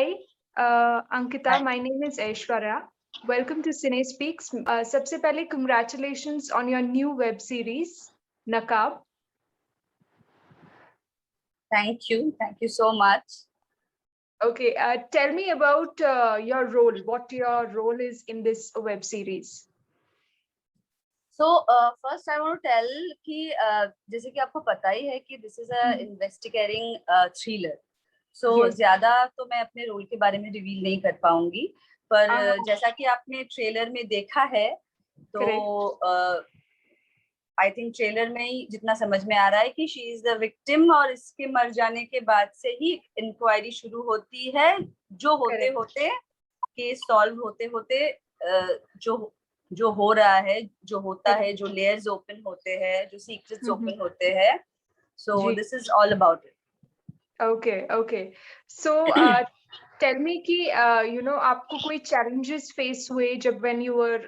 Hi, Ankita. My name is Aishwarya. Welcome to Cine Speaks. सबसे पहले congratulations on your new web series, Naqab. Thank you so much. Okay, tell me about your role. What your role is in this web series? So first I want to tell कि जैसे कि आपको पता ही है कि this is a investigating thriller. So Yes. ज्यादा तो मैं अपने रोल के बारे में रिवील नहीं कर पाऊंगी, पर जैसा कि आपने ट्रेलर में देखा है तो आई थिंक ट्रेलर में ही जितना समझ में आ रहा है कि शी इज द विक्टिम और इसके मर जाने के बाद से ही इंक्वायरी शुरू होती है, जो होते होते केस सॉल्व होते होते जो हो रहा है, जो होता है, जो लेयर्स ओपन होते हैं, जो सीक्रेट्स ओपन होते हैं. So this is all about it. Okay. So tell me कि आपको कोई challenges face हुए जब when you were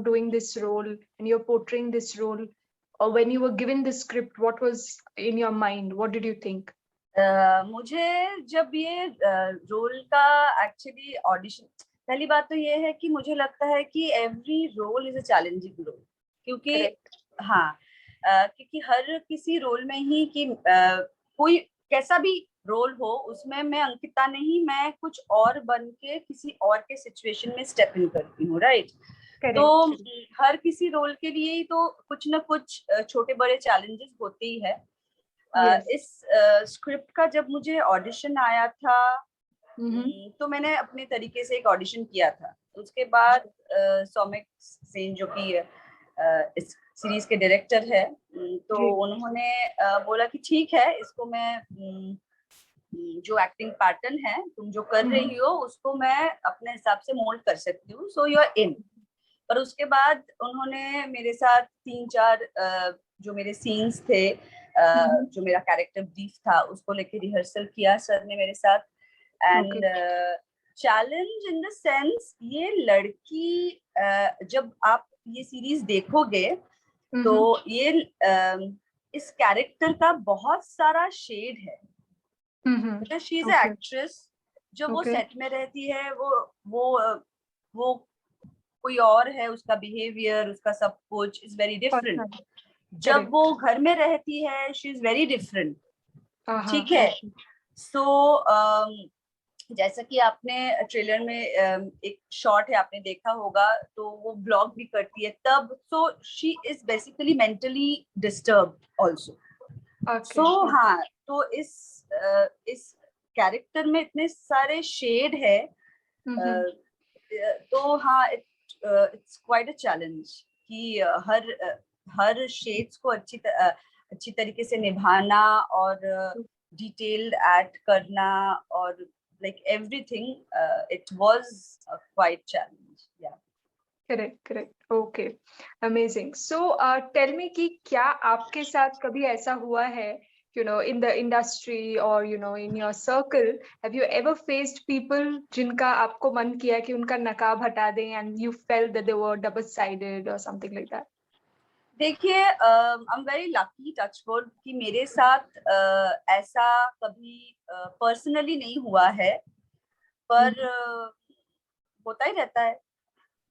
doing this role and you're portraying this role, or when you were given the script, what was in your mind? What did you think? मुझे जब ये role का actually audition, पहली बात तो ये है कि मुझे लगता है कि every role is a challenging role, क्योंकि क्योंकि हर किसी रोल में ही कि कोई कैसा भी रोल हो उसमें मैं अंकिता नहीं, मैं कुछ और बन के किसी और के सिचुएशन में स्टेप इन करती हूँ, राइट? तो हर किसी रोल के लिए ही तो कुछ ना कुछ छोटे बड़े चैलेंजेस होते ही है. इस स्क्रिप्ट का जब मुझे ऑडिशन आया था तो मैंने अपने तरीके से एक ऑडिशन किया था. उसके बाद सौमिक सेन जो कि इस सीरीज के डायरेक्टर है, तो उन्होंने बोला कि ठीक है, इसको मैं जो एक्टिंग पैटर्न है तुम जो कर रही हो उसको मैं अपने हिसाब से मोल्ड कर सकती हूँ, सो यू आर इन. पर उसके बाद उन्होंने मेरे साथ 3-4 जो मेरे सीन्स थे, जो मेरा कैरेक्टर ब्रीफ था उसको लेके रिहर्सल किया सर ने मेरे साथ. And challenge in the sense, ये लड़की जब आप ये सीरीज देखोगे तो ये इस कैरेक्टर का बहुत सारा शेड है. मतलब शी इज अ एक्ट्रेस, जो वो सेट में रहती है वो कोई और है, उसका बिहेवियर, उसका सब कुछ इज वेरी डिफरेंट. जब वो घर में रहती है शी इज वेरी डिफरेंट. ठीक है. सो जैसा कि आपने ट्रेलर में एक शॉट है आपने देखा होगा, तो वो ब्लॉग भी करती है तब. So she is basically mentally disturbed also. So हाँ, तो इस कैरेक्टर में इतने सारे शेड है, तो हाँ इट्स क्वाइट अ चैलेंज कि हर शेड्स को अच्छी तरीके से निभाना और डिटेल्ड ऐड करना और like everything, it was a quite challenge. Yeah. Correct. Okay, amazing. So tell me कि क्या आपके साथ कभी ऐसा हुआ है, in the industry or in your circle, have you ever faced people जिनका आपको मन किया कि उनका नकाब हटा दें and you felt that they were double-sided or something like that? देखिए, I am very lucky, touch wood, कि मेरे साथ ऐसा कभी पर्सनली नहीं हुआ है, पर होता ही रहता है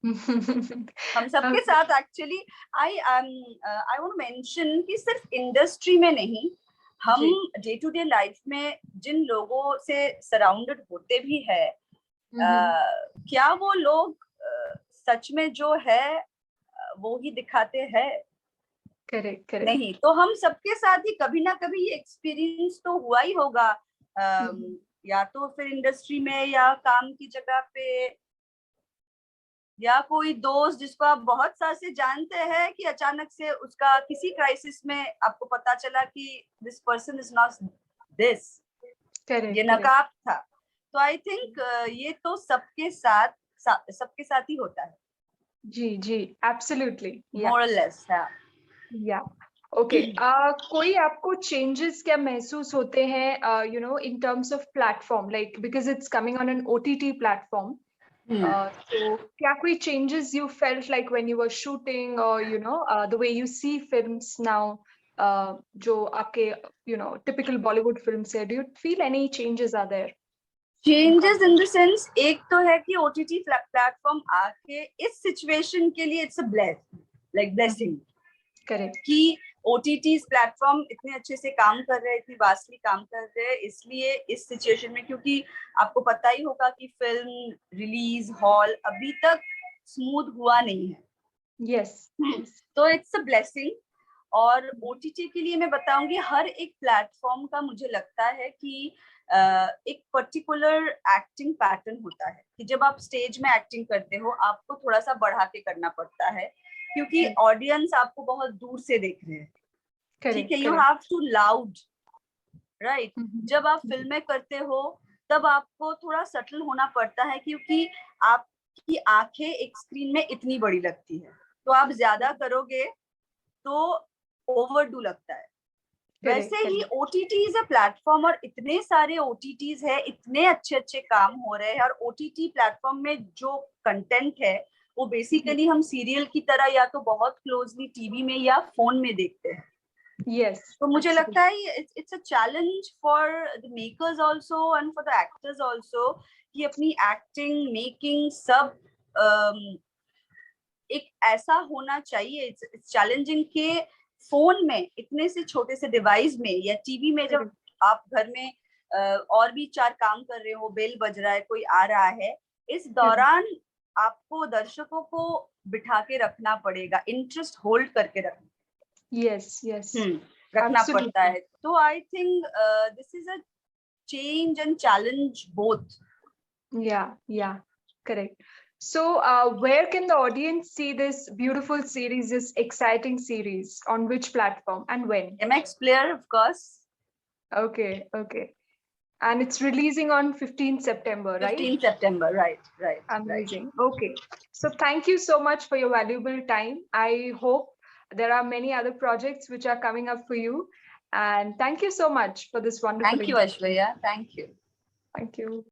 हम सबके साथ. Actually I want to mention कि सिर्फ इंडस्ट्री में नहीं, हम डे टू डे लाइफ में जिन लोगों से सराउंडेड होते भी है, क्या वो लोग सच में जो है वो ही दिखाते हैं? करेक्ट. नहीं, तो हम सबके साथ ही कभी ना कभी ये एक्सपीरियंस तो हुआ ही होगा, या तो फिर इंडस्ट्री में या काम की जगह पे, या कोई दोस्त जिसको आप बहुत साल से जानते हैं कि अचानक से उसका किसी क्राइसिस में आपको पता चला कि this person is not this, ये नकाब था. तो आई थिंक ये तो सबके साथ ही होता है. जी, एब्सोल्युटली, मोर और लेस. या ओके. कोई आपको चेंजेस क्या महसूस होते हैं in terms of platform, like because it's coming on an OTT platform? So क्या कोई changes you felt like when you were shooting, or the way you see films now, जो आपके typical Bollywood films है, do you feel any changes are there? Changes in the sense, एक तो है कि OTT platform आके इस situation के लिए इट्स अ ब्लेसिंग, करेक्ट, कि OTT प्लेटफॉर्म इतने अच्छे से काम कर रहे हैं, इतनी वास्टली काम कर रहे हैं, इसलिए इस सिचुएशन में, क्योंकि आपको पता ही होगा कि फिल्म रिलीज हॉल अभी तक स्मूथ हुआ नहीं है। यस, तो इट्स अ ब्लेसिंग। और OTT के लिए मैं बताऊंगी, हर एक प्लेटफॉर्म का मुझे लगता है कि एक पर्टिकुलर एक्टिंग पैटर्न होता है, कि जब आप स्टेज में एक्टिंग करते हो आपको थोड़ा सा बढ़ा के करना पड़ता है, क्योंकि ऑडियंस आपको बहुत दूर से देख रहे हैं, ठीक है, you have to loud, right. जब आप फिल्में करते हो तब आपको थोड़ा सटल होना पड़ता है, क्योंकि आपकी आंखें एक स्क्रीन में इतनी बड़ी लगती है, तो आप ज्यादा करोगे तो ओवरडू लगता है। वैसे ही OTT इज अ प्लेटफॉर्म, और इतने सारे OTTs है, इतने अच्छे अच्छे काम हो रहे हैं, और OTT प्लेटफॉर्म में जो कंटेंट है वो बेसिकली हम सीरियल की तरह या तो बहुत क्लोजली टीवी में या फोन में देखते हैं। Yes, तो मुझे लगता है it's a challenge for the makers also and for the actors also, कि अपनी एक्टिंग मेकिंग सब एक ऐसा होना चाहिए, इट्स चैलेंजिंग के फोन में इतने से छोटे से डिवाइस में या टीवी में, जब आप घर में और भी चार काम कर रहे हो, बेल बज रहा है, कोई आ रहा है, इस दौरान आपको दर्शकों को बिठा के रखना पड़ेगा, इंटरेस्ट होल्ड करके रखना, रखना पड़ता है। तो I think this is a change and challenge both. Yeah, correct. So, where can the audience see this beautiful series, this exciting series? On which platform and when? MX Player, of course. Okay. And it's releasing on 15th September, right? 15th September, right. Amazing. Okay. So thank you so much for your valuable time. I hope there are many other projects which are coming up for you. And thank you so much for this wonderful Thank you, Aishwarya. Thank you. Thank you.